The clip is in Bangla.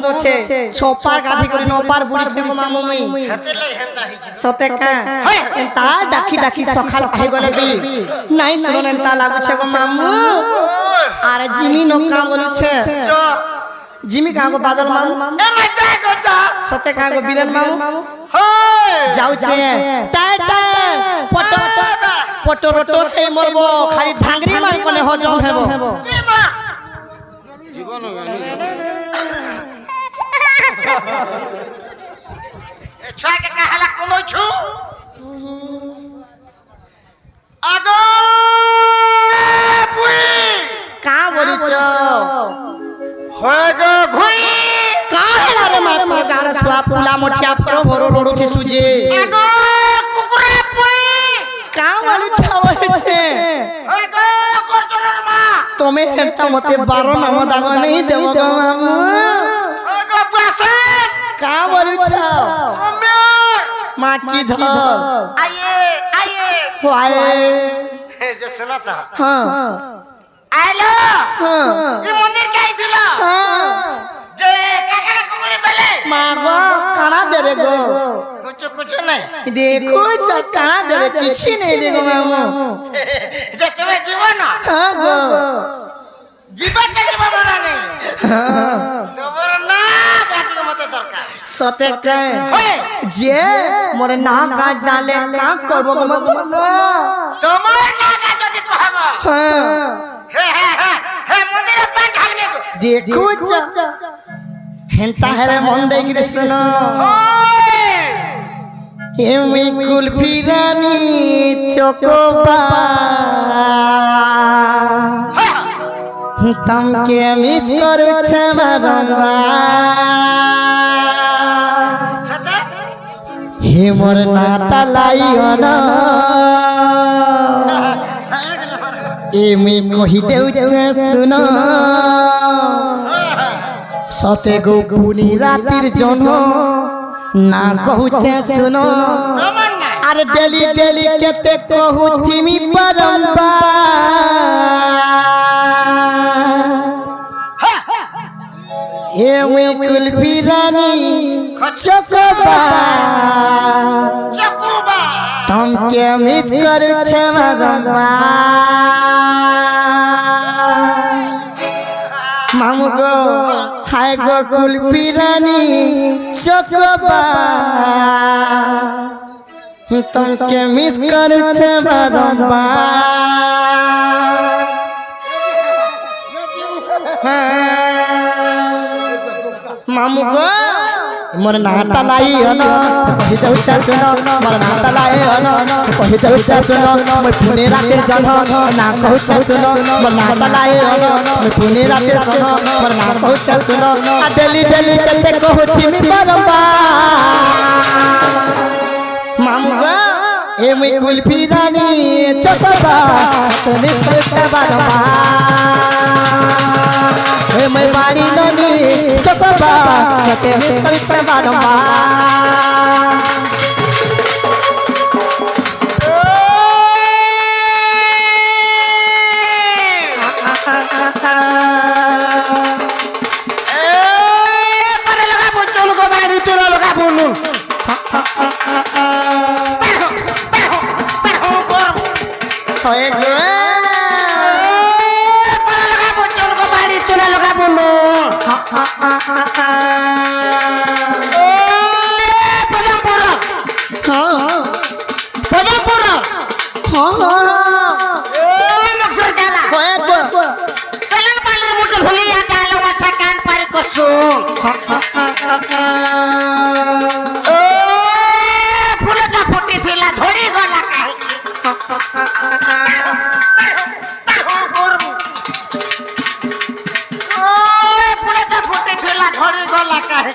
দছে ছপার গাধি করে নপার বুড়িছে গো মামুমি সতে কা এন্তা ডাকি ডাকি সকাল হয়ে গলে বি নাই শুনুন এন্তা লাগুছে গো মামু আর জিমি নকা বলছে জিমি কাগো বাদল মামু সতে কাগো বীরেন মামু যাউছে টাটা পটো পটো রটো এই মরবো খালি ধাংরি মাল কোনে হজম হেবো জীবন এ ছয়কে কাহালা কোলো छु আগো পুই কা বলিছ হয় গো ঘুই কাহালা রে মার পর গাড় সুয়া পুলা মঠিয়া পর ভরো রড়ুছি সুজে আগো কুকুরা পুই কা বলিছ হইছে হয় গো করজনের মা তুমি হেনতা মতে 12 নাম দাগ নেই দেব গো মামু আগো বাসা কা বলিছ মা কি ধর আয়ে আয়ে হোয়ে হে যে শোনাতা হ্যাঁ আইলো হ্যাঁ এই মন্দির কাই দিল হ্যাঁ যে কাকারে কুমারে দলে মা গো কানা দেবে গো কুছ নাই দেখো যা কানা দেবে কিছু নেই দেখো মামু যে তুমি জীবন হ্যাঁ গো জীবন কে জীবন না নেই হ্যাঁ জীবন না কাটির মতে দরকার সতে কে যে মোরে না কাজ জানলে কা করব গো মামু তোমার না কাজ যদি কহব হ্যাঁ হে মন্দিরে পান ঢালবে গো দেখো যা হেনতা হেরে মন দেই কৃষ্ণ এমি কুলফি রানী চকোবা তমকে মিস করছে বারংবার হে মোর নাতা লাইও না এমি কহি দেউছে শুনো সতে গো পুনি রাতির জন্য না কহুছে শুনো আর ডেলি ডেলি কেতে কহু থিমি বারংবার এমি কুলফি রানী চকোবা তমকে মিস করছে বারংবার মামু গো হায় গো কুলফি রানী চকোবা তমকে মিস করছে বারংবার মামু গো মোর নাটা লাই হলো কহি দেউ চাচনো মোর নাটা লাই হলো কহি দেউ চাচনো মই পুনে রাতের জন্য না কহু চাচনো মোর নাটা লাই হলো মই পুনে রাতের জন্য মোর না কহু চাচনো আর ডেলি ডেলি কেতে কহু থিমি বারংবার মামু গো এমি কুলফি রানী চকোবা তুমি করছে বারংবার এমি বাড়ি ননি চকোবা তুমি করছে বারংবার পরে লাগাবো চল গো বাড়ি তোরা লাগাবো নুন হয়ে গো পরে লাগাবো চল গো বাড়ি তোরা লাগাবো নুন পদমপুর হ্যাঁ পদমপুর হ্যাঁ নকশর জানা হয়ে গো কান পালের মুঠে ভুলিয়া ডালো মাছা কান পারে করছো ফুলটা ফুটি ফেলা ধরে গলা কাহি ফুলটা ফুটি ফেলা ধরে গলা কাহি